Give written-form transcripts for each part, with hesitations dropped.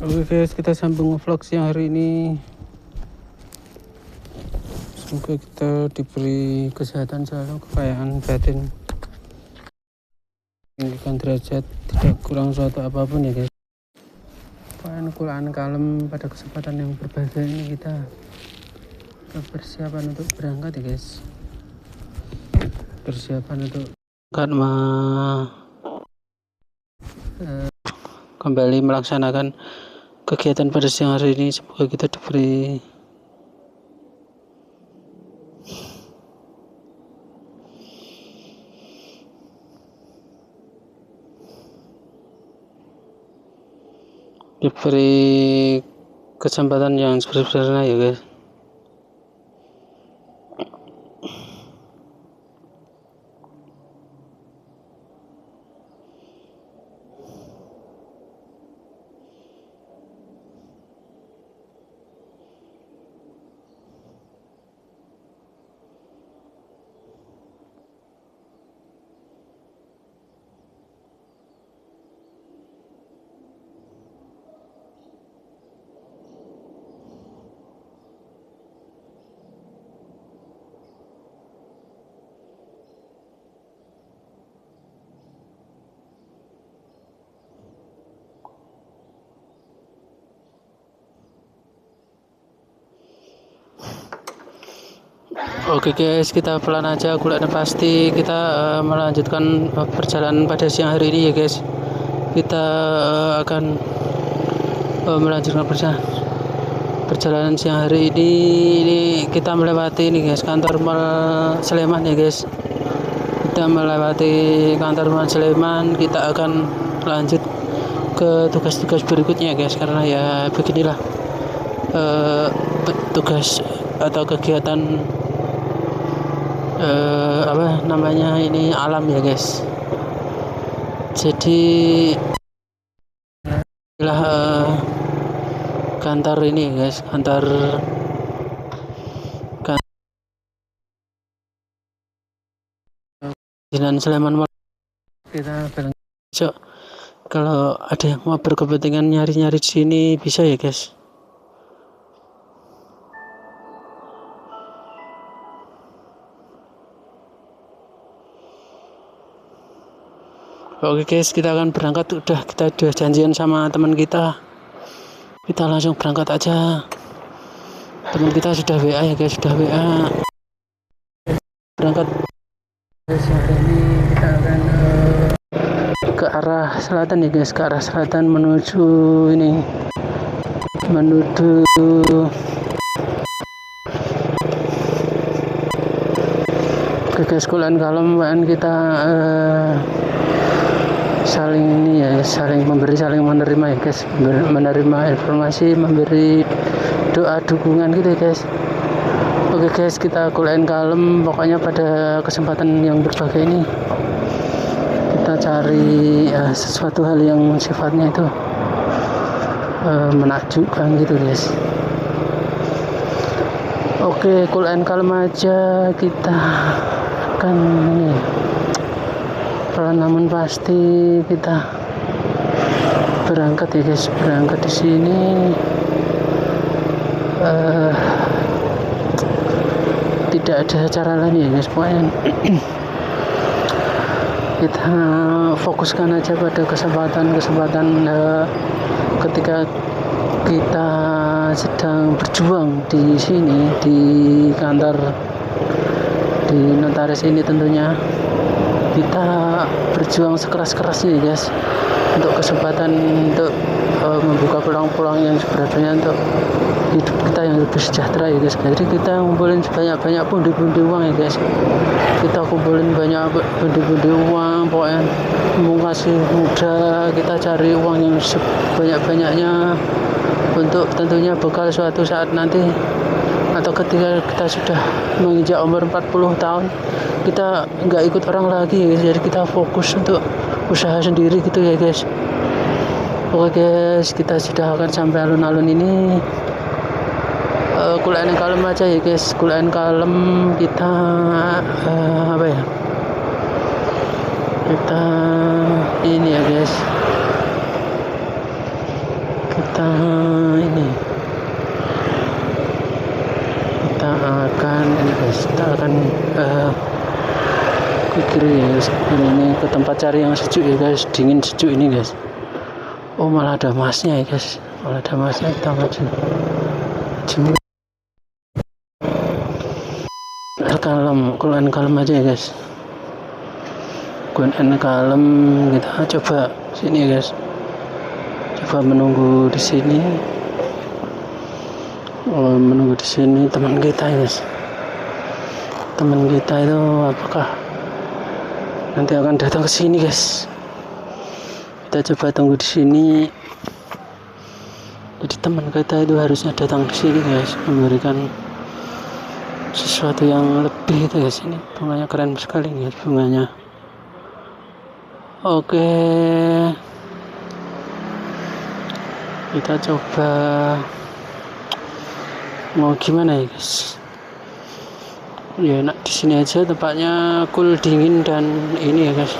Oke guys, kita sambung vlog siang hari ini. Semoga kita diberi kesehatan selalu, kekayaan batin, tinggikan derajat, tidak kurang suatu apapun ya guys. Quran kalem pada kesempatan yang berbahagia ini kita persiapan untuk berangkat ya guys. Persiapan untuk kembali melaksanakan kegiatan pada siang hari ini. Semoga kita diberi kesempatan yang sebesar-besarnya ya guys. Oke guys, kita pelan aja, kulitnya pasti kita melanjutkan perjalanan pada siang hari ini ya guys. Kita akan melanjutkan perjalanan siang hari ini kita melewati ini guys, kantor Mall Sleman ya guys. Kita melewati kantor Mall Sleman, kita akan lanjut ke tugas-tugas berikutnya guys, karena ya beginilah tugas atau kegiatan ini alam ya guys. Jadi inilah kantor ini guys, kantor Dinan Sleman Mall. Kita besok kalau ada yang mau berkepentingan nyari-nyari di sini bisa ya guys. Oke guys, kita akan berangkat. Kita udah janjian sama teman kita. Kita langsung berangkat aja. Teman kita sudah WA ya guys, sudah WA. Berangkat. Hari ini kita akan ke arah selatan ya guys, ke arah selatan menuju ke sekolahan kalem. Kita saling memberi, saling menerima ya guys, menerima informasi, memberi doa dukungan gitu ya guys. Oke guys, kita kuliah kalem. Pokoknya pada kesempatan yang berbahagia ini kita cari sesuatu hal yang sifatnya itu menakjubkan gitu guys. Oke, kuliah kalem aja, kita akan pelan namun pasti kita berangkat ya guys. Berangkat di sini tidak ada cara lain ya guys. Pokoknya kita fokuskan aja pada kesempatan ketika kita sedang berjuang di sini di kantor di notaris ini. Tentunya kita berjuang sekeras-kerasnya guys untuk kesempatan untuk membuka peluang-peluang yang sebenarnya untuk hidup kita yang lebih sejahtera ya guys. Jadi kita ngumpulin sebanyak-banyak pundi-pundi uang ya guys. Kita kumpulin banyak pundi-pundi uang, pokoknya masih muda, kita cari uang yang sebanyak-banyaknya untuk tentunya bekal suatu saat nanti, atau ketika kita sudah menginjak umur 40 tahun kita nggak ikut orang lagi ya guys. Jadi kita fokus untuk usaha sendiri gitu ya guys. Oke guys, kita sudah akan sampai alun-alun ini. Kuliah kalem aja ya guys, kuliah kalem. Kita kita ini ya guys, kita ini kita akan ini guys, kita akan kiri ya guys. Ini ke tempat cari yang sejuk ya guys, dingin sejuk ini guys. Oh malah ada masnya ya guys, malah ada masnya. Kita maju Quran kalem aja ya guys, Quran kalem. Kita coba sini ya guys, coba menunggu di sini. Menunggu di sini teman kita ya guys. Teman kita itu apakah nanti akan datang ke sini guys? Kita coba tunggu di sini. Jadi teman kita itu harusnya datang di sini guys, memberikan sesuatu yang lebih itu guys. Ini bunganya keren sekali guys, bunganya. Oke, kita coba mau gimana ya guys? Ya enak di sini aja, tempatnya cool, dingin, dan ini ya guys,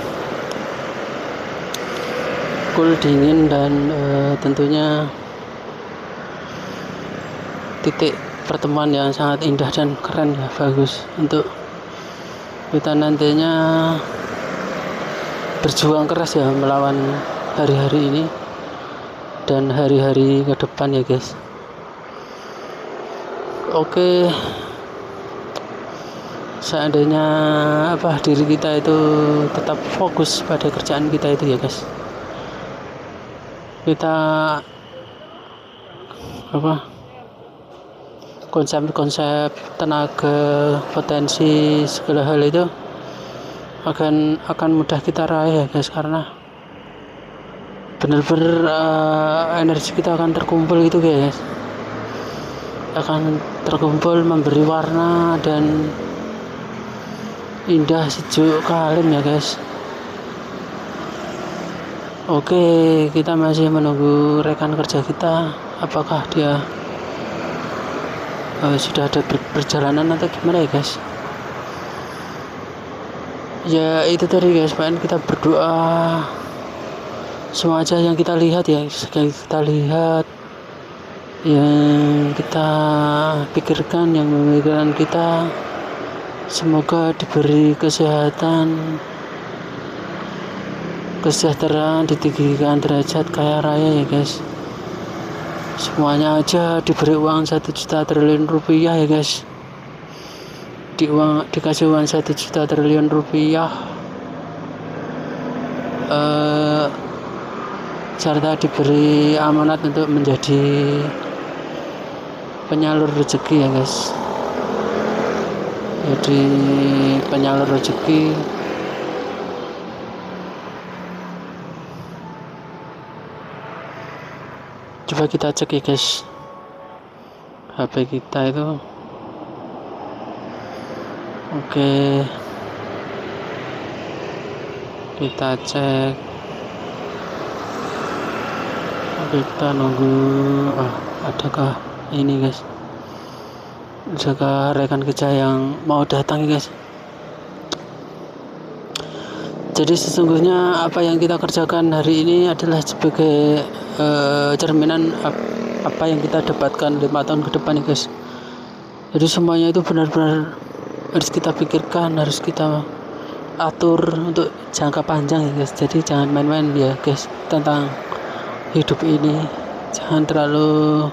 cool, dingin, dan tentunya titik pertemuan yang sangat indah dan keren ya, bagus untuk kita nantinya berjuang keras ya melawan hari-hari ini dan hari-hari ke depan ya guys. Oke, seandainya diri kita itu tetap fokus pada kerjaan kita itu ya guys, kita konsep tenaga, potensi, segala hal itu akan mudah kita raih ya guys, karena benar-benar energi kita akan terkumpul gitu guys, akan terkumpul memberi warna dan indah, sejuk, kalem ya guys. Oke, kita masih menunggu rekan kerja kita, apakah dia sudah ada perjalanan atau gimana ya guys. Ya itu tadi guys, pengen kita berdoa semua aja yang kita lihat ya, yang kita lihat, yang kita pikirkan, yang memikirkan kita, semoga diberi kesehatan, kesejahteraan, ditinggikan derajat kaya raya ya guys. Semuanya aja diberi uang 1 juta triliun rupiah ya guys. Dikasih uang 1 juta triliun rupiah, serta diberi amanat untuk menjadi penyalur rezeki ya guys. Jadi penyalur rezeki. Coba kita cek ya guys, HP kita itu. Oke, kita cek. Kita nunggu adakah ini guys, adakah rekan kerja yang mau datang ya guys. Jadi sesungguhnya apa yang kita kerjakan hari ini adalah sebagai cerminan apa yang kita dapatkan 5 tahun ke depan ya guys. Jadi semuanya itu benar-benar harus kita pikirkan, harus kita atur untuk jangka panjang ya guys. Jadi jangan main-main ya guys tentang hidup ini. Jangan terlalu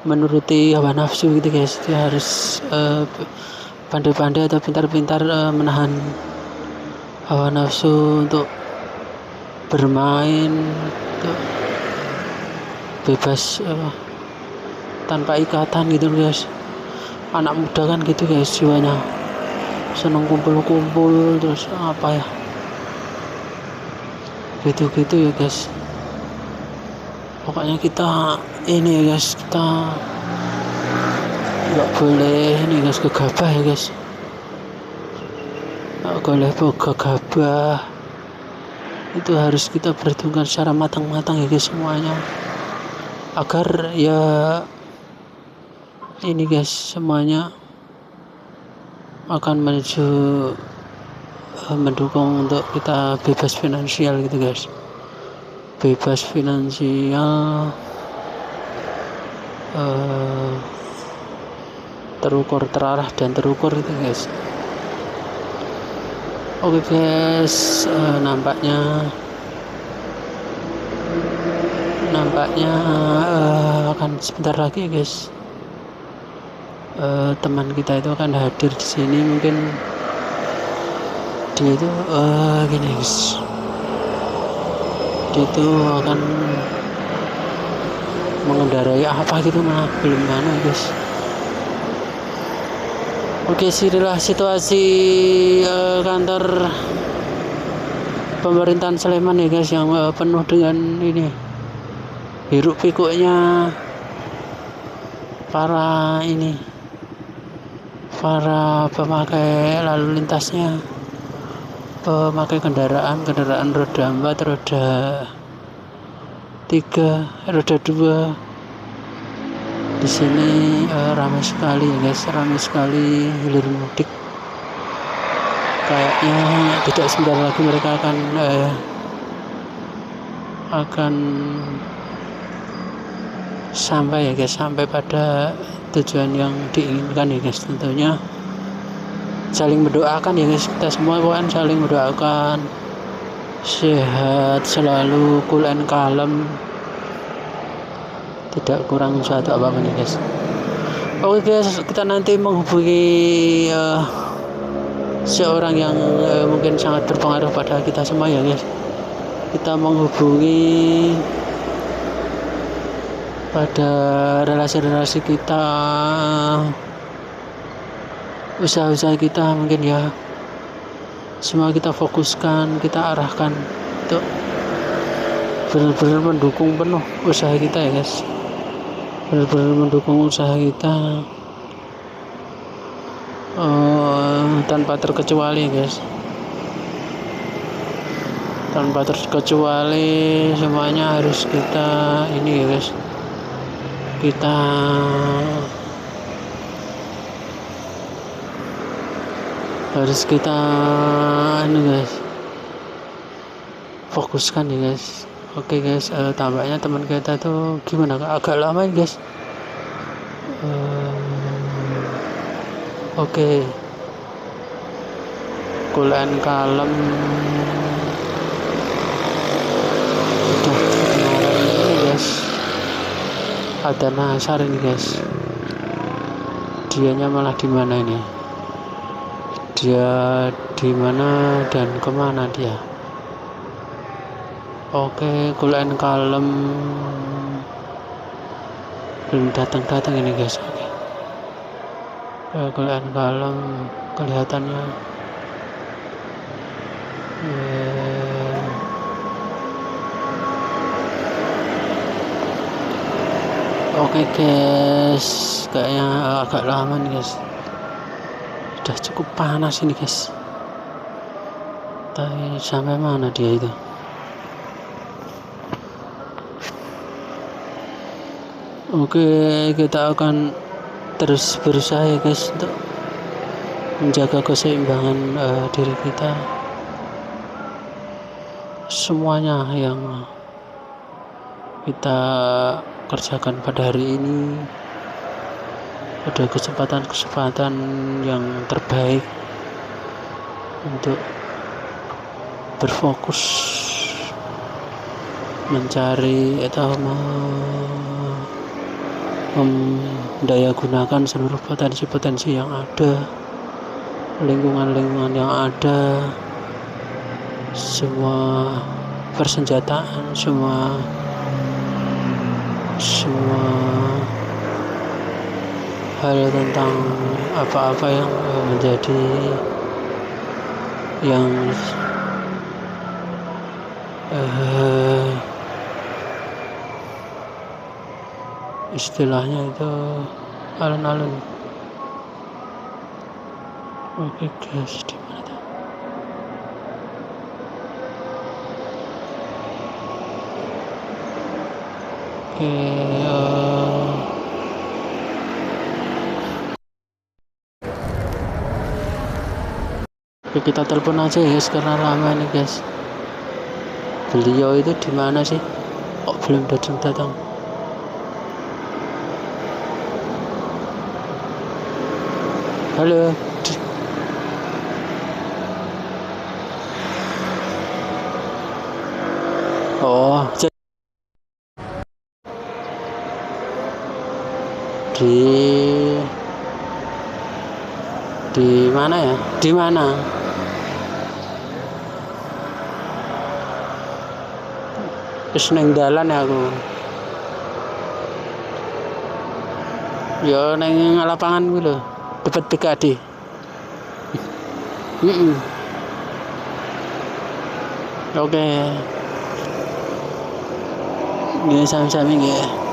menuruti hawa nafsu gitu guys. Dia harus pandai-pandai atau pintar-pintar menahan hawa nafsu untuk bermain, untuk bebas tanpa ikatan gitu guys. Anak muda kan gitu guys, jiwanya seneng kumpul-kumpul terus gitu ya guys. Pokoknya kita ini ya guys, kita nggak boleh ini guys gegabah ya guys, nggak boleh gegabah. Itu harus kita perhitungkan secara matang-matang ya guys semuanya, agar ya ini guys semuanya akan menuju mendukung untuk kita bebas finansial gitu guys. bebas finansial, terukur, terarah dan terukur itu guys. Oke guys, nampaknya akan sebentar lagi guys, teman kita itu akan hadir di sini. Mungkin dia itu gini guys, dia itu akan mengendarai apa gitu, mah belum mana guys. Oke, inilah situasi kantor pemerintahan Sleman ya guys, yang penuh dengan ini hiruk pikuknya para pemakai lalu lintasnya, pemakai kendaraan roda 4, roda 3, roda 2. Di sini ramai sekali ya guys, ramai sekali hilir mudik. Kayaknya tidak sebentar lagi mereka akan sampai ya guys, sampai pada tujuan yang diinginkan ya guys. Tentunya saling mendoakan ya guys, kita semua kan saling mendoakan sehat selalu, cool and calm, tidak kurang suatu apa-apa nih guys. Oke guys, kita nanti menghubungi seorang yang mungkin sangat berpengaruh pada kita semua ya guys. Kita menghubungi pada relasi-relasi kita, usaha-usaha kita mungkin ya. Semua kita fokuskan, kita arahkan untuk benar-benar mendukung penuh usaha kita ya guys. Benar-benar mendukung usaha kita tanpa terkecuali guys, tanpa terkecuali. Semuanya harus kita ini ya guys, kita harus kita guys, fokuskan ya guys. Oke guys, tampaknya teman kita tuh gimana, agak lama ya guys. Oke, cool and calm. Udah kedengaran ini guys, ada Nasar ini guys. Dianya malah di mana ini? Dia di mana dan kemana dia? Oke, cool and calm belum datang ini guys. Oke, cool and calm kelihatannya oke guys, kayaknya agak lama nih guys, udah cukup panas ini guys. Tapi sampai mana dia itu? Oke, kita akan terus berusaha ya guys untuk menjaga keseimbangan diri kita. Semuanya yang kita kerjakan pada hari ini ada kesempatan yang terbaik untuk berfokus mencari atau mendaya gunakan seluruh potensi-potensi yang ada, lingkungan yang ada, semua persenjataan, semua hal tentang apa-apa yang menjadi yang istilahnya itu alun-alun. Oke guys, di mana tuh? Oke, kita telepon aja ya guys, karena lama nih guys. Beliau itu di mana sih? Kok belum datang-datang? Halo. Oh, di mana ya? Di mana? Wis ning dalan ya aku. Ya ning lapangan kuwi lho, dekat BKD. Oke. Nggih sami-sami nggih.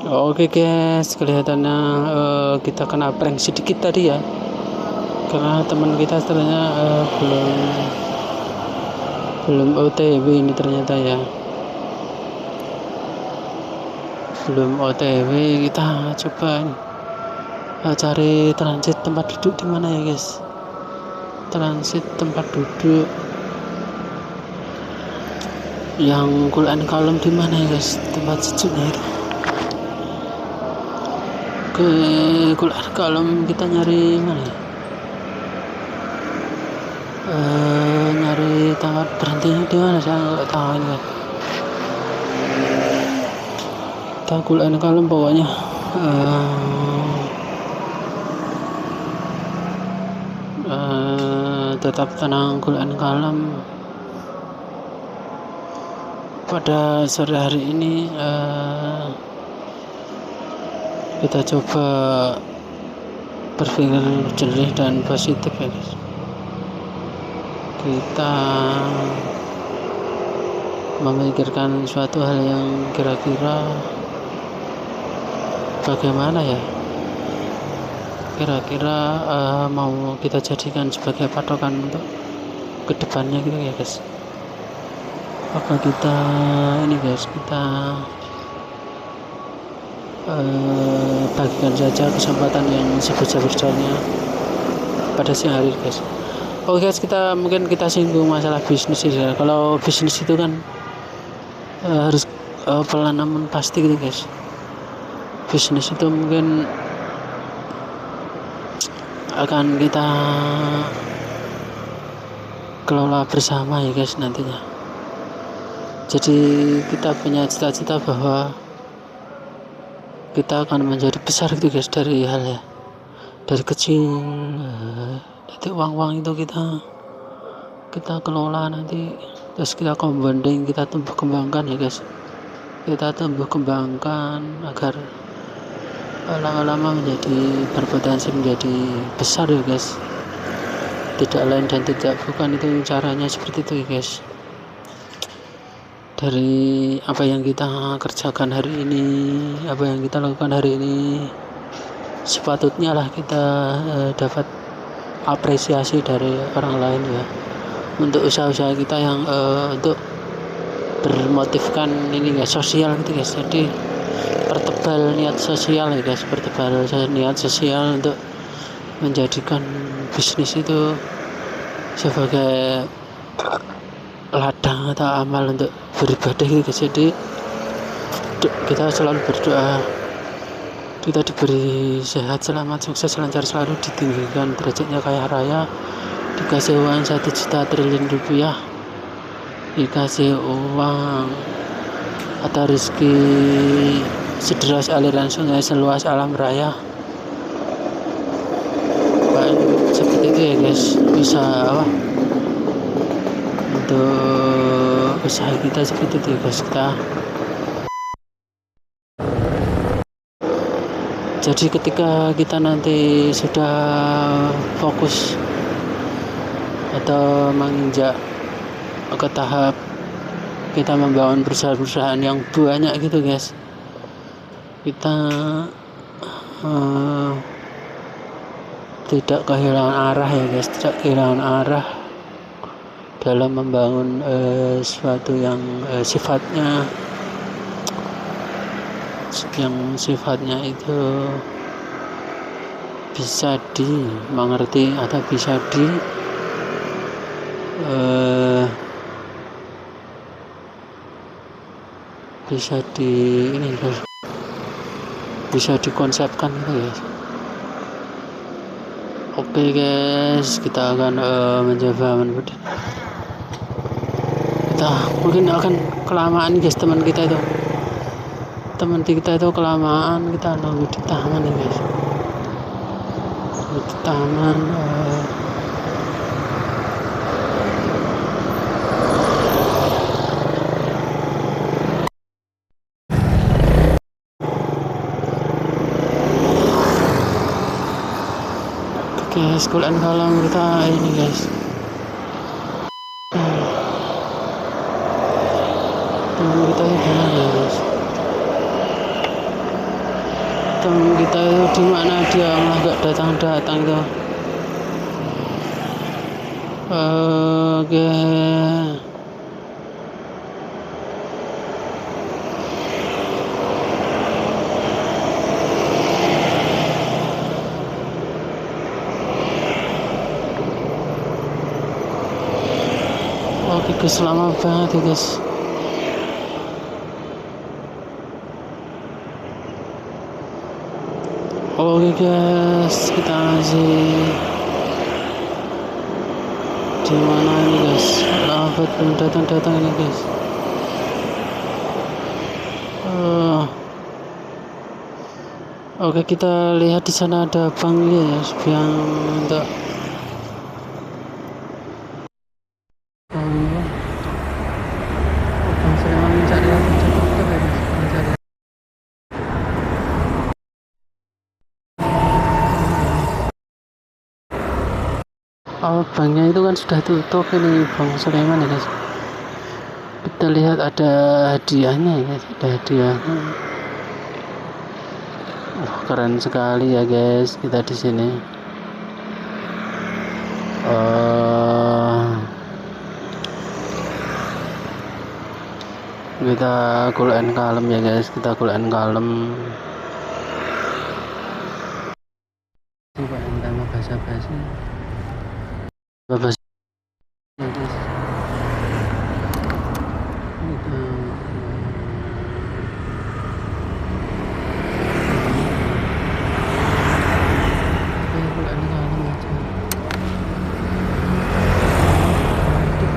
Oke guys, kelihatannya kita kena prank sedikit tadi ya, karena teman kita ternyata belum OTW ini ternyata ya, belum OTW. Kita coba cari transit tempat duduk di mana ya guys, transit tempat duduk yang cool and calm di mana ya guys, tempat sejuknya itu. Ke cool and calm kita nyari mana ya? Nyari tempat berhentinya di mana, saya nggak tahu ini kan. Kita cool and calm pokoknya. Tetap tenang, cool and calm. Pada sore hari ini kita coba berpikir jernih dan positif ya guys. Kita memikirkan suatu hal yang kira-kira bagaimana ya, kira-kira mau kita jadikan sebagai patokan untuk kedepannya gitu ya guys. Apa kita ini guys, kita bagikan saja kesempatan yang sebesar-besarnya pada siang hari guys. Oke guys, mungkin kita singgung masalah bisnis ya. Kalau bisnis itu kan harus pelan namun pasti gitu guys. Bisnis itu mungkin akan kita kelola bersama ya guys nantinya. Jadi kita punya cita-cita bahwa kita akan menjadi besar gitu guys, dari hal ya, dari kecil. Itu uang itu kita kelola nanti, terus kita compounding, kita tumbuh kembangkan ya guys. Kita tumbuh kembangkan agar lama-lama berpotensi menjadi besar ya guys. Tidak lain dan tidak bukan, itu caranya seperti itu ya guys. Dari apa yang kita kerjakan hari ini, apa yang kita lakukan hari ini, sepatutnya lah kita dapat apresiasi dari orang lain ya, untuk usaha-usaha kita yang untuk bermotifkan ini guys, sosial gitu guys. Jadi pertebal niat sosial ya guys, pertebal niat sosial untuk menjadikan bisnis itu sebagai ladang atau amal untuk beribadah gitu guys. Jadi kita selalu berdoa kita diberi sehat, selamat, sukses, lancar selalu, ditinggikan derajatnya kaya raya, dikasih uang 1 juta triliun rupiah, dikasih uang atau rezeki sederas aliran sungai, seluas alam raya. Seperti itu ya guys, bisa untuk usaha kita seperti itu ya guys. Jadi ketika kita nanti sudah fokus atau menginjak ke tahap kita membangun perusahaan-perusahaan yang banyak gitu guys, kita tidak kehilangan arah ya guys, tidak kehilangan arah dalam membangun sesuatu yang sifatnya itu bisa dimengerti atau bisa eh, bisa bisa dikonsepkan gitu ya. Oke guys, kita akan mencoba kita mungkin akan kelamaan guys, teman kita itu kelamaan, kita nunggu di taman nih guys, di taman. Oke, sekalian kalau kita ini guys, teman kita itu gimana guys, teman kita itu di mana dia nggak datang itu. Oke. Oke guys, lama banget ya guys. Oke guys, kita masih di mana ini guys? Lambat belum datang ini guys. Oke, kita lihat di sana ada bank ya, yang untuk Bang Sulaiman mencari kita guys, mencari. Banknya itu kan sudah tutup ini Bang Sulaiman ya guys. Kita lihat ada hadiahnya ya guys, ada hadiahnya. Keren sekali ya guys, kita di sini. Kita cool and calm ya guys, kita cool and calm. Coba pertama basa-basi ya guys.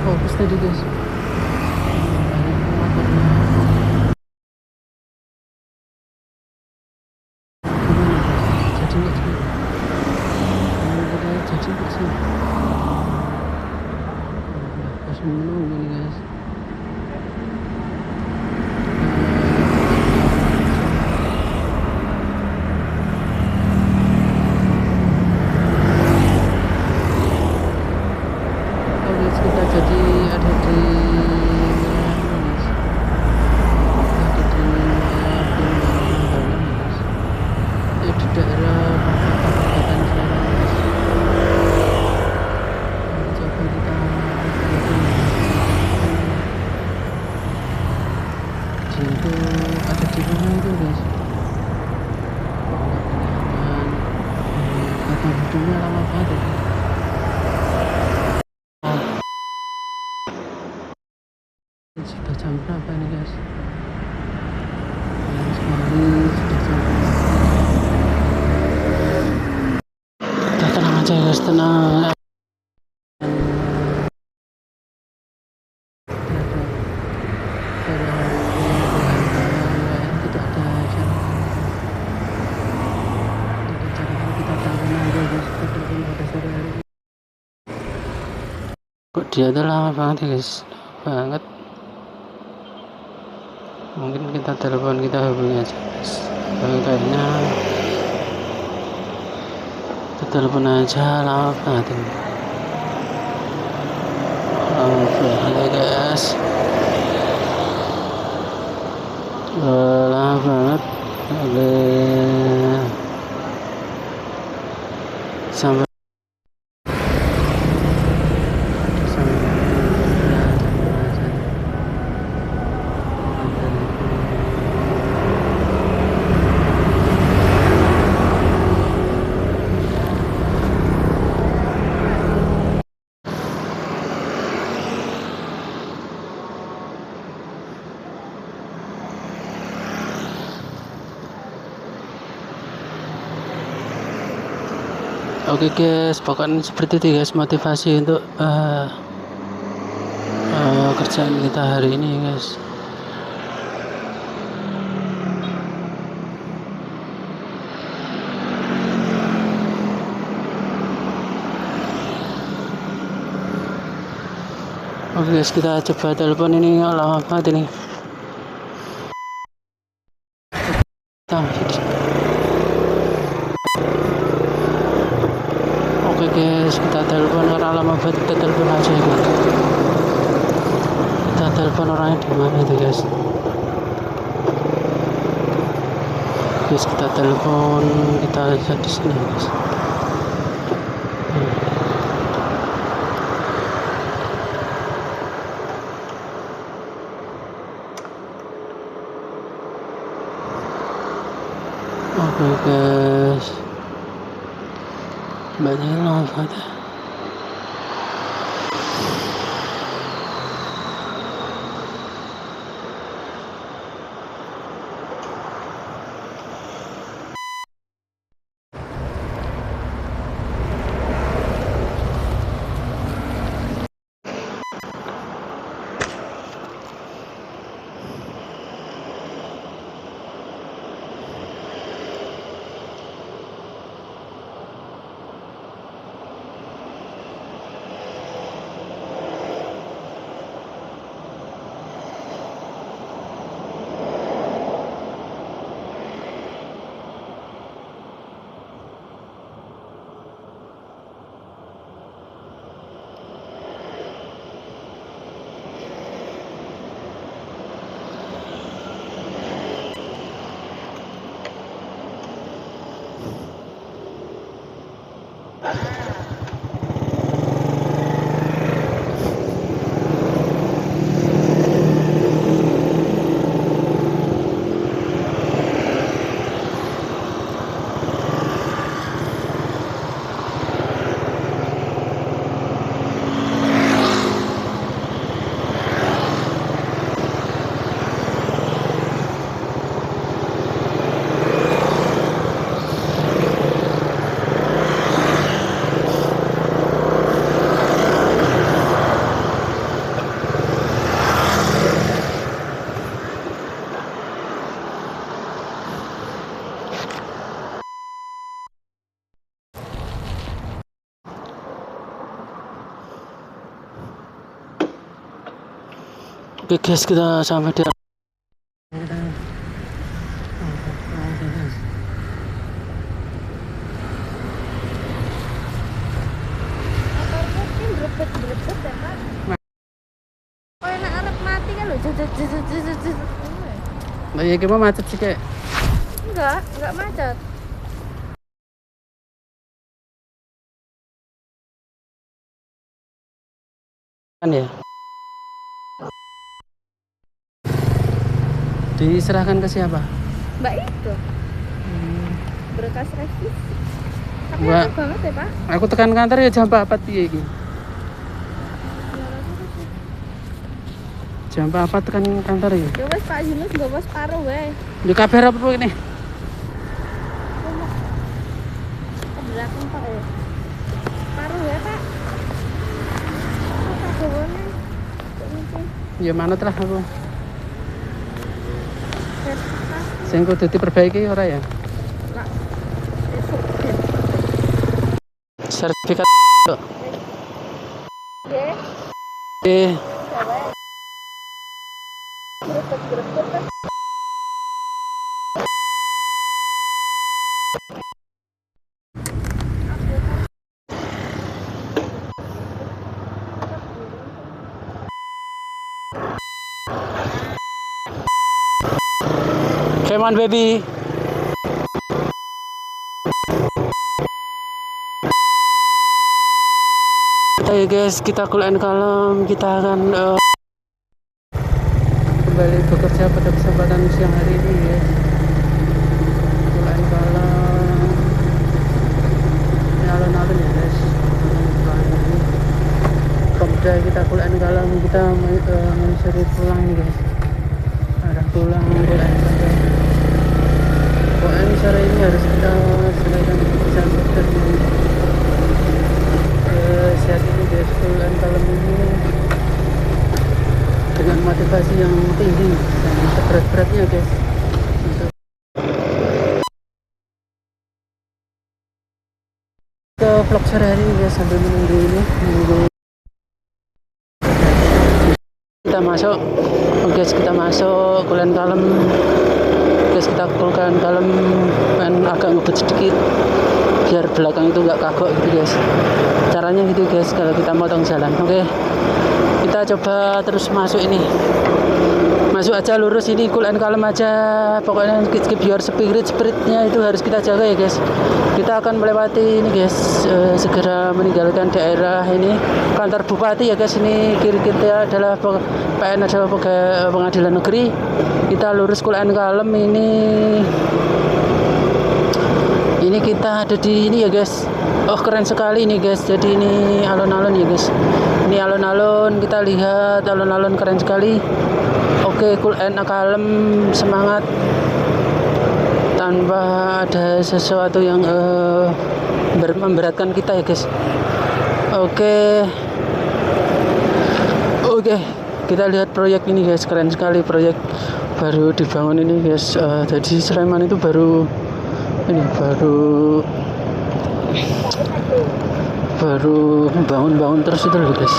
Fokus tadi guys. Sudah jam berapa nih guys? Sudah jam berapa? Tenang aja guys, tenang. Kok dia tuh lama banget ya guys, banget. Mungkin kita telepon, kita hubungi aja guys. Kayaknya kita telepon aja, lama banget ini. Lama banget guys, lama banget. Sampai Oke guys, pokoknya seperti itu guys, motivasi untuk kerjaan kita hari ini guys. Oke guys, kita coba telepon ini, lama banget ini. Oke guys, kita telepon, karena lama banget, kita telepon aja guys. Kita telepon orangnya di mana itu guys. Guys, kita telepon, kita lihat di sini guys. Oke guys, banyak lama banget. Oke guys, kita sampai di Berebet ya Pak. Oh enak arep mati kan lho. Mbak ya gimana macet sih kayak? Enggak macet. Kan ya? Diserahkan ke siapa? Mbak itu. Berkas revisi. Tapi Mbak, enak banget ya Pak. aku tekan kantor ya jam 4 piye iki? Jam 4 tekan kantor ya. Ya wes Pak Yunus gak bos paruh wae. Yo kabar apa ini? Ke belakang Pak ya. Paruh ya Pak. Apa gawane? Ya manut lah aku. Sertifikat. Sing kudu diperbaiki ora ya? Lah. Besok. Sertifikat. Ya. Eh, Berebet Pak. come on baby. Oke guys, kita kuliah kalem, kita akan kembali bekerja pada kesempatan siang hari ini guys. Kuliah kalem, ini alun-alun ya guys. Kemudian kita kuliah kalem, kita menyusuri pulang nih guys. Ada pulang kuliah kalem. Pokoknya sore ini harus kita selesaikan pekerjaan ini. elevasi yang tinggi dan seberat-beratnya guys. Untuk ke vlog sore hari ini guys, sambil menunggu kita masuk. Guys, kita masuk Kulen Kalem guys, kita Kulen Kalem dan agak ngebut sedikit biar belakang itu nggak kagok gitu guys. Caranya gitu guys kalau kita motong jalan. Oke, kita coba terus masuk ini, masuk aja lurus ini, Kulen Kalem aja pokoknya. Keep your spiritnya itu harus kita jaga ya guys. Kita akan melewati ini guys, segera meninggalkan daerah ini kantor bupati ya guys. Ini kiri kita adalah PN adalah pengadilan negeri. Kita lurus Kulen Kalem ini kita ada di ini ya guys. Oh, keren sekali ini guys. Jadi ini alun-alun ya guys. Ini alun-alun, kita lihat alun-alun keren sekali. Oke, Kulen Kalem semangat tanpa ada sesuatu yang memberatkan kita ya guys. Oke, kita lihat proyek ini guys, keren sekali, proyek baru dibangun ini guys. Jadi Sleman itu baru membangun terus itu loh guys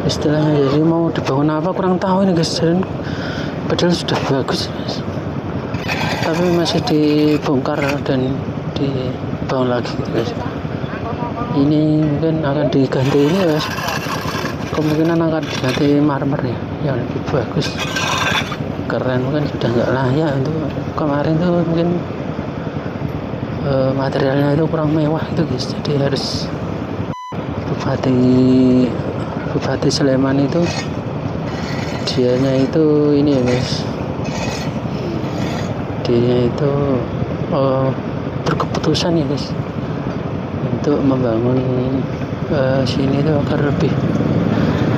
istilahnya. Jadi mau dibangun apa kurang tahu ini guys, padahal sudah bagus guys, tapi masih dibongkar dan dibangun lagi gitu guys. Ini mungkin akan diganti ini guys, kemungkinan akan diganti marmer ya yang lebih bagus, keren. Mungkin sudah nggak layak untuk kemarin tuh, mungkin materialnya itu kurang mewah itu guys. Jadi harus Bupati Sleman itu dianya itu ini ya guys, dia itu berkeputusan ya guys untuk membangun sini itu agar lebih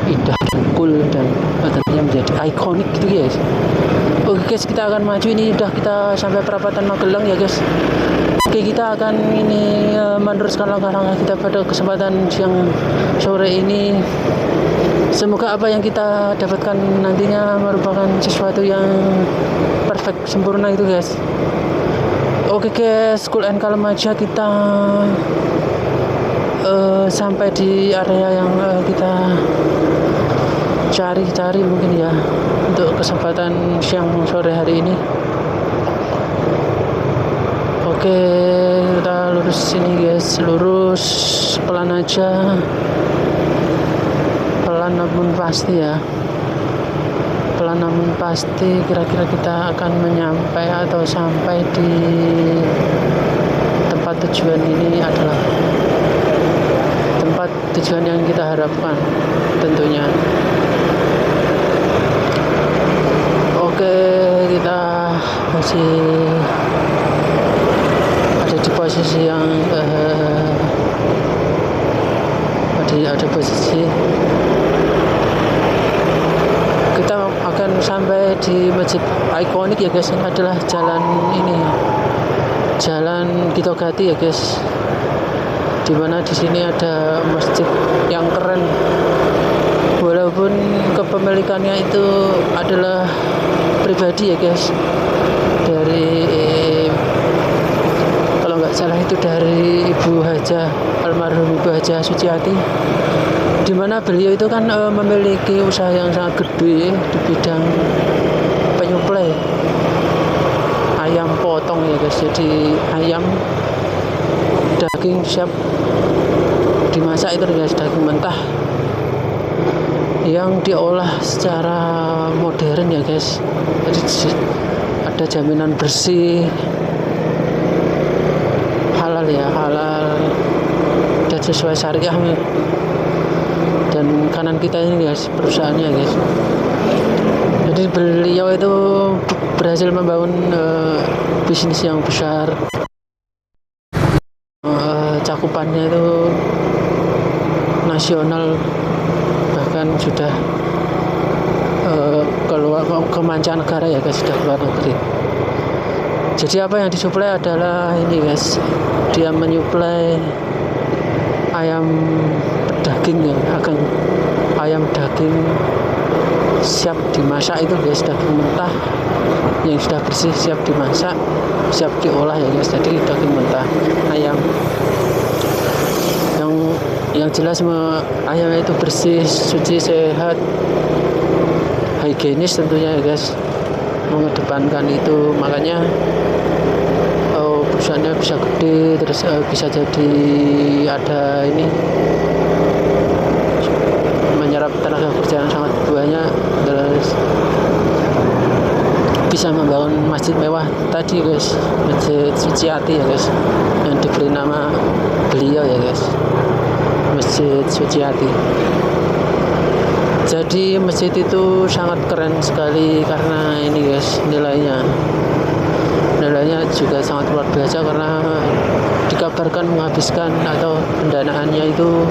indah dan cool dan tentunya menjadi ikonik gitu guys. Oke guys, kita akan maju. Ini udah kita sampai perapatan Magelang ya guys. Oke, kita akan ini meneruskan langkah-langkah kita pada kesempatan siang sore ini. Semoga apa yang kita dapatkan nantinya merupakan sesuatu yang perfect, sempurna itu guys. Oke guys, Kulen Kalem aja kita sampai di area yang kita cari mungkin ya untuk kesempatan siang sore hari ini. Oke, kita lurus sini guys, lurus pelan aja, pelan namun pasti ya, pelan namun pasti. Kira-kira kita akan sampai di tempat tujuan. Ini adalah tempat tujuan yang kita harapkan tentunya. Oke, kita masih ada di posisi yang ada posisi kita akan sampai di masjid ikonik ya guys. Ini adalah jalan Gitogati ya guys, dimana di sini ada masjid yang keren, walaupun kepemilikannya itu adalah pribadi ya guys, dari kalau nggak salah itu dari almarhum Ibu Hajah Suciati, dimana beliau itu kan memiliki usaha yang sangat gede di bidang penyuplai ayam potong ya guys. Jadi ayam daging siap dimasak itu guys, daging mentah yang diolah secara modern ya guys. Jadi ada jaminan bersih, halal dan sesuai syariah. Dan kanan kita ini guys perusahaannya guys. Jadi beliau itu berhasil membangun bisnis yang besar, cakupannya itu nasional, bahkan sudah keluar ke mancanegara ya guys, sudah keluar negeri. Jadi apa yang disuplai adalah ini guys, dia menyuplai ayam daging ya, ayam daging siap dimasak itu guys, daging mentah yang sudah bersih siap dimasak, siap diolah ya guys. Jadi daging mentah ayam yang jelas ayamnya itu bersih, suci, sehat, higienis tentunya ya guys, mengedepankan itu. Makanya perusahaannya bisa gede, terus bisa jadi ada ini menyerap tenaga kerja yang sangat banyak, terus bisa membangun masjid mewah tadi guys, Masjid Suciati ya guys, yang diberi nama beliau ya guys, Masjid Suciati. Jadi masjid itu sangat keren sekali karena ini guys, nilainya juga sangat luar biasa, karena dikabarkan menghabiskan atau pendanaannya itu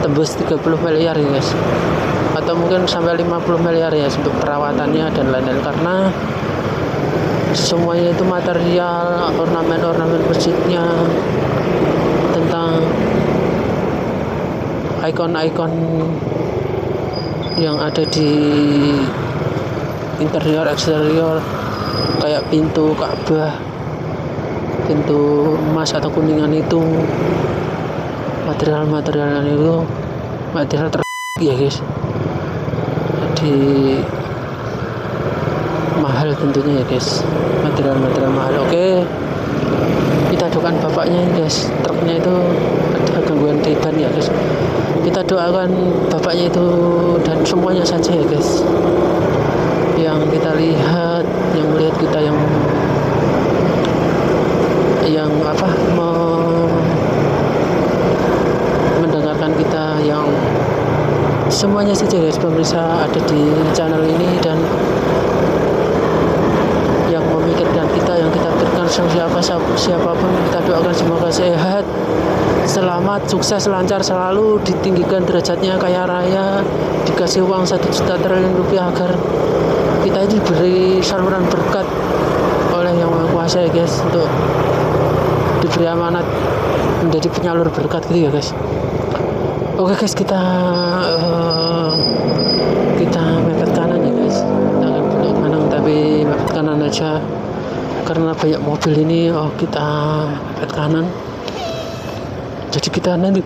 tembus 30 miliar ya guys, atau mungkin sampai 50 miliar ya untuk perawatannya dan lain-lain, karena semuanya itu material, ornamen masjidnya, tentang ikon-ikon yang ada di interior eksterior, kayak pintu Ka'bah, pintu emas atau kuningan itu, material-materialnya itu material terbaik ya guys. Jadi mahal tentunya ya guys, material mahal. Oke, kita doakan bapaknya guys, truknya itu ada gangguan di ban ya guys. Kita doakan bapaknya itu dan semuanya saja ya guys, yang kita lihat, yang melihat kita, yang mendengarkan kita, yang semuanya saja guys, pemirsa ada di channel ini, dan yang memikirkan kita, yang kita berikan siapapun, kita doakan semoga sehat, selamat, sukses, lancar selalu, ditinggikan derajatnya, kaya raya, dikasih uang 1 juta triliun rupiah, agar kita itu diberi saluran berkat oleh Yang Maha Kuasa ya guys, untuk diberi amanat menjadi penyalur berkat gitu ya guys. Oke guys, kita mepet kanan ya guys, kita akan belok kanan tapi mepet kanan aja karena banyak mobil ini. Kita mepet kanan, jadi kita nanti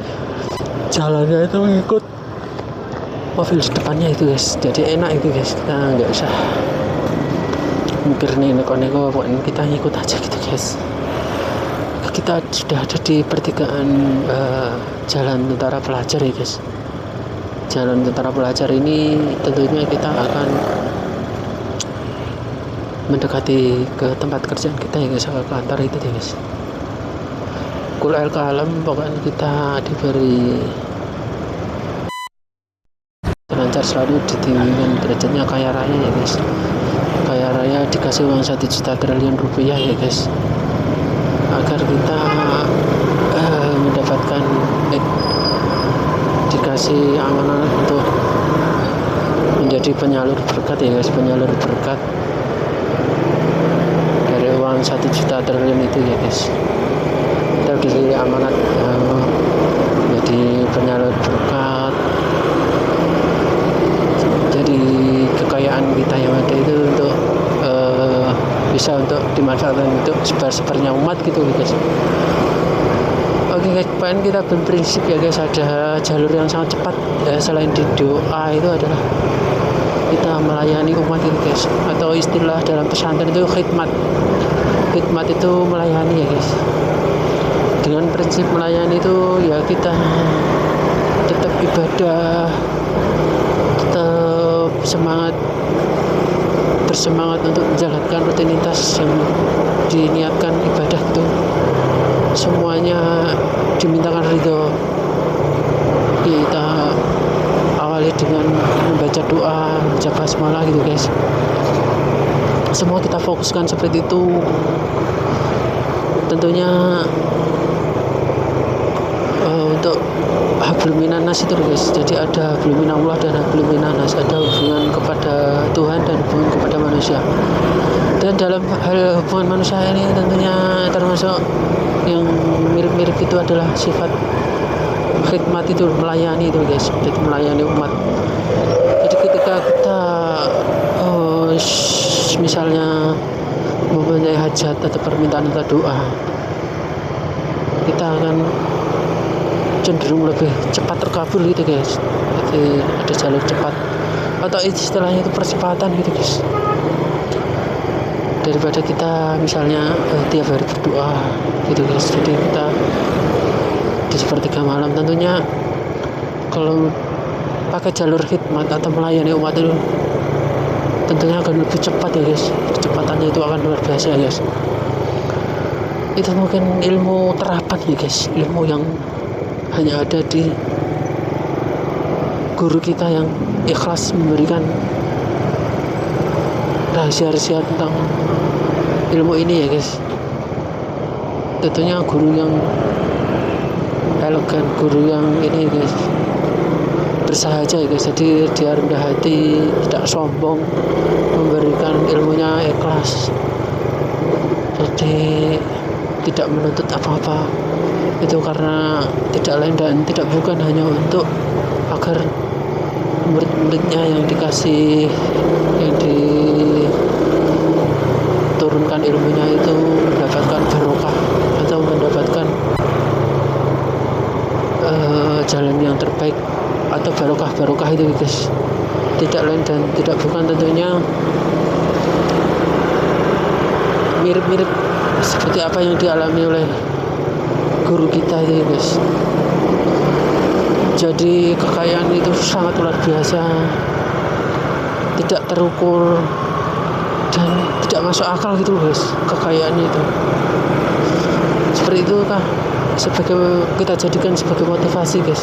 jalannya itu mengikut mobil depannya itu guys, jadi enak itu guys, kita nggak usah mikir nih neko-neko, pokoknya kita ngikut aja gitu guys. Kita sudah ada di pertigaan Jalan Tentara Pelajar ya guys. Jalan Tentara Pelajar ini tentunya kita akan mendekati ke tempat kerjaan kita ya guys, ke kantor itu ya guys. Kul el kalem, pokoknya kita diberi lancar selalu, ditinggikan derajatnya, kaya raya ya guys, kaya raya, dikasih uang 1 juta triliun rupiah ya guys, agar kita mendapatkan dikasih amanah untuk menjadi penyalur berkat ya guys, penyalur berkat dari uang 1 juta triliun itu ya guys. Kita diberi amanat menjadi penyalur berkat, jadi kekayaan kita yang ada itu untuk bisa untuk dimanfaatkan untuk sebar-sebarnya umat gitu guys. Oke guys, pengen kita berprinsip ya guys, ada jalur yang sangat cepat ya, selain di doa itu adalah kita melayani umat itu guys, atau istilah dalam pesantren itu khidmat itu melayani ya guys. Dengan prinsip melayani itu ya kita tetap ibadah, tetap bersemangat untuk menjalankan rutinitas yang diniatkan ibadah itu, semuanya dimintakan ridho. Kita awali dengan membaca doa, membaca basmalah gitu guys, semua kita fokuskan seperti itu. Tentunya untuk hablum minan nas itu guys, jadi ada hablum minallah dan hablum minan nas, ada hubungan kepada Tuhan dan hubungan kepada manusia. Dan dalam hal hubungan manusia ini tentunya termasuk yang mirip-mirip itu adalah sifat khidmat itu, melayani itu guys, jadi melayani umat. Jadi ketika kita hajat atau permintaan atau doa, kita akan cenderung lebih cepat terkabul gitu guys. Jadi ada jalur cepat atau istilahnya itu percepatan gitu guys, daripada kita misalnya tiap hari berdoa gitu guys. Jadi kita di sepertiga malam tentunya kalau pakai jalur khidmat atau melayani umat itu tentunya akan lebih cepat ya guys. Percepatannya itu akan luar biasa ya guys. Itu mungkin ilmu terapan ya guys, ilmu yang hanya ada di guru kita yang ikhlas memberikan rahasia-rahasia tentang ilmu ini ya guys. Tentunya guru yang elegan, guru yang ini guys, bersahaja ya guys. Jadi dia rendah hati, tidak sombong, memberikan ilmunya ikhlas, jadi tidak menuntut apa-apa. Itu karena tidak lain dan tidak bukan hanya untuk agar murid-muridnya yang dikasih, yang diturunkan ilmunya itu mendapatkan barokah atau mendapatkan jalan yang terbaik atau barokah itu guys. Tidak lain dan tidak bukan tentunya mirip-mirip seperti apa yang dialami oleh guru kita itu guys. Jadi kekayaan itu sangat luar biasa, tidak terukur dan tidak masuk akal gitu guys. Kekayaan itu seperti itu kah, sebagai kita jadikan sebagai motivasi guys.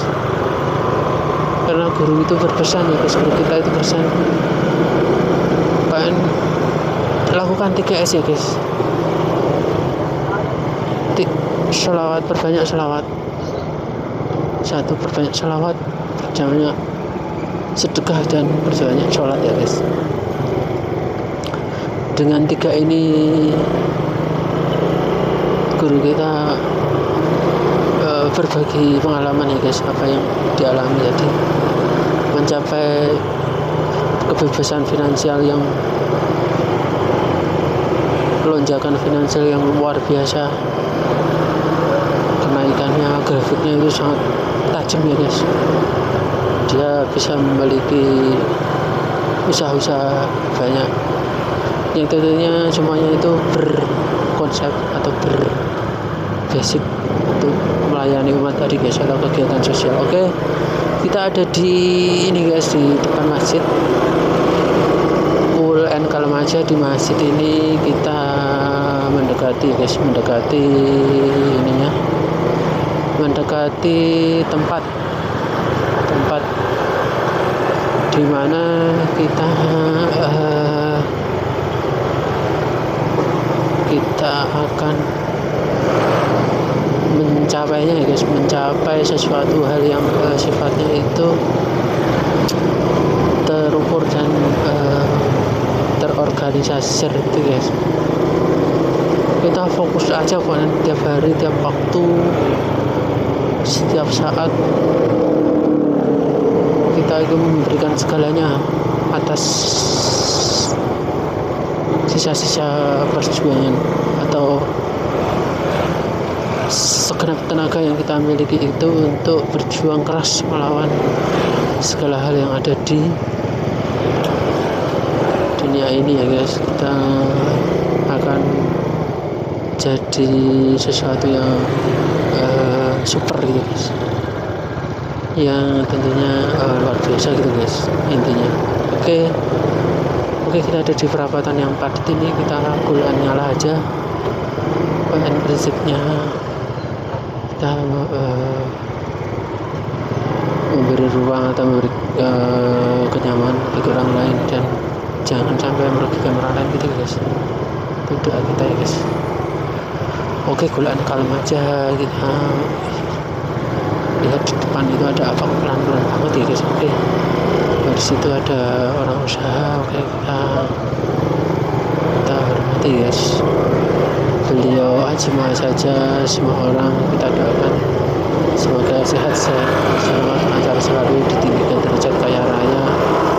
Karena guru itu berpesan ya guys, guru kita itu berpesan kan lakukan 3S ya guys. Sholawat, perbanyak sholawat. 1, perbanyak sholawat, perbanyak sedekah dan perbanyak sholat ya guys. Dengan 3 ini guru kita berbagi pengalaman ya guys, apa yang dialami tadi, mencapai kebebasan finansial yang lonjakan finansial yang luar biasa. Kenaikannya, grafiknya itu sangat tajam ya guys. Dia bisa memiliki usaha-usaha banyak yang tentunya semuanya itu berkonsep atau berbasic untuk melayani umat tadi guys, atau kegiatan sosial. Oke, kita ada di ini guys, di depan masjid UN Kalmaja. Di masjid ini kita mendekati ininya, mendekati tempat di mana kita akan mencapainya ya guys, mencapai sesuatu hal yang sifatnya itu terukur dan terorganisasi itu guys. Kita fokus aja kok, tiap hari, tiap waktu, setiap saat kita itu memberikan segalanya atas sisa-sisa perjuangan atau segenap tenaga yang kita miliki itu untuk berjuang keras melawan segala hal yang ada di dunia ini ya guys. Kita akan jadi sesuatu yang super gitu guys, yang tentunya luar biasa gitu guys intinya. Oke, kita ada di perapatan yang padat ini, kita nyala aja. Dan prinsipnya kita memberi ruang atau memberi kenyamanan bagi orang lain dan jangan sampai merugikan orang lain gitu guys. Itu doa kita ya guys. Oke, gulaan kalem aja, kita lihat di depan itu ada apa, pelan-pelan banget ya guys. Oke, di situ ada orang usaha. Oke, kita hormati guys. Beliau semua saja, semua orang kita doakan semoga sehat, selamat, lancar selalu, ditinggikan derajat kaya raya,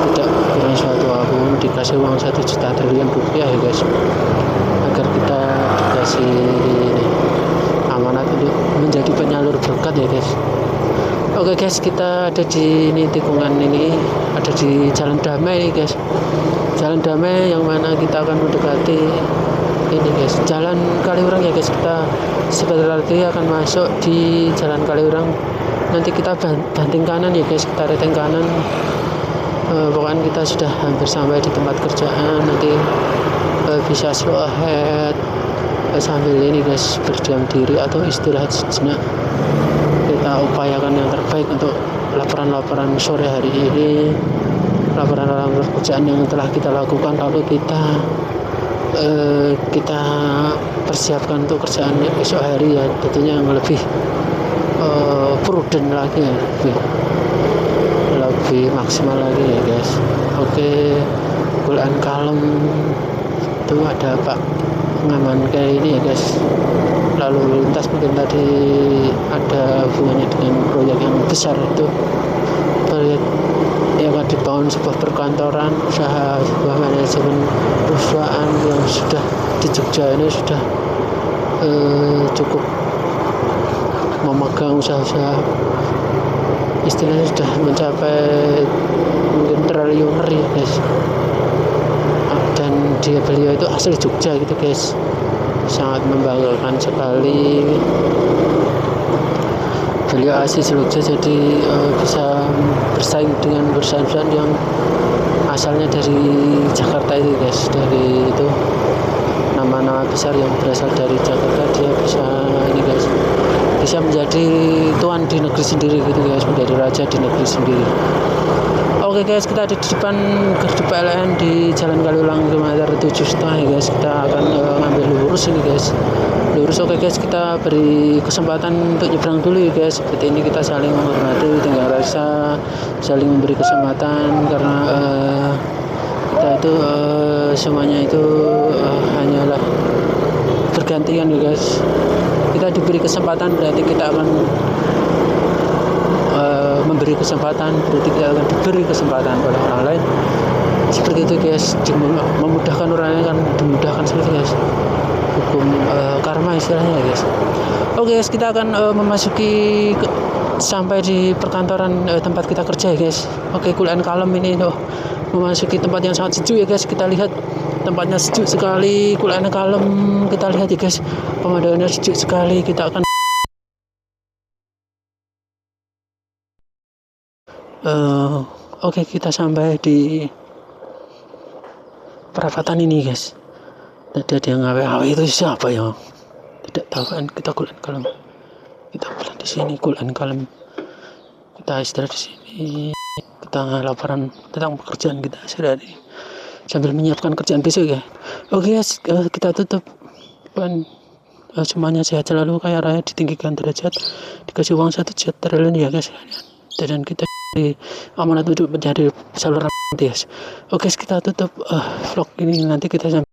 tidak kurang suatu apapun, dikasih uang 1 juta triliun rupiah ya guys, agar kita dikasih ini, amanat untuk menjadi penyalur berkat ya guys. Oke guys, kita ada di ini tikungan ini, ada di Jalan Damai nih guys. Jalan Damai yang mana kita akan mendekati ini guys, Jalan Kaliurang ya guys. Kita sebentar lagi akan masuk di Jalan Kaliurang. Nanti kita banting kanan ya guys, kita reteng kanan. Pokoknya kita sudah hampir sampai di tempat kerjaan. Nanti bisa slow ahead sambil ini guys, berdiam diri atau istirahat sejenak. Kita upayakan yang terbaik untuk laporan-laporan sore hari ini, laporan pekerjaan yang telah kita lakukan, lalu kita persiapkan untuk kerjaan esok hari ya, tentunya yang lebih prudent lagi ya, lebih maksimal lagi ya guys. Oke, cool and calm. Itu ada Pak pengaman kayak ini ya guys. Lalu lintas mungkin tadi ada hubungannya dengan proyek yang besar, itu proyek yang akan dibangun sebuah perkantoran, usaha, sebuah manajemen perusahaan yang sudah di Jogja ini sudah cukup memegang usaha-usaha, istilahnya sudah mencapai mungkin triliuner ya guys. Dan beliau itu asli Jogja gitu guys, sangat membanggakan sekali. Beliau asli Jogja, jadi bisa bersaing dengan perusahaan-perusahaan yang asalnya dari Jakarta itu guys. Dari itu nama-nama besar yang berasal dari Jakarta, dia bisa ini guys, bisa menjadi tuan di negeri sendiri gitu guys, menjadi raja di negeri sendiri. Oke guys, kita ada di depan gardu PLN di Jalan Kaliurang kilometer 7,5 ya guys. Kita akan ngambil lurus ini guys, lurus. Oke guys, kita beri kesempatan untuk nyebrang dulu ya guys. Seperti ini kita saling menghormati, tinggal rasa saling memberi kesempatan, karena kita itu semuanya itu hanyalah bergantian ya guys. Kita diberi kesempatan, berarti kita akan memberi kesempatan, berarti kita akan diberi kesempatan pada orang lain. Seperti itu guys, memudahkan orang lain kan dimudahkan seperti guys. Hukum karma istilahnya ya guys. Oke guys, kita akan memasuki sampai di perkantoran tempat kita kerja ya guys. Oke, cool and calm ini memasuki tempat yang sangat sejuk ya guys. Kita lihat tempatnya sejuk sekali, cool and calm. Kita lihat ya guys, pemandangannya sejuk sekali. Kita akan oke, kita sampai di perapatan ini guys. Tadi ada yang ngawe itu siapa ya? Tidak tahu kan. Kita cool and calm. Kita pulang di sini cool and calm. Kita istirahat di sini. Kita laporan tentang pekerjaan kita sehari-hari sambil menyiapkan kerjaan besok ya. Oke guys, kita tutup. Semuanya sehat selalu, kaya raya, ditinggikan derajat, dikasih uang 1 juta triliun ya guys. Dan kita di amanat untuk menjadi saluran guys. Oke, kita tutup vlog ini, nanti kita sampai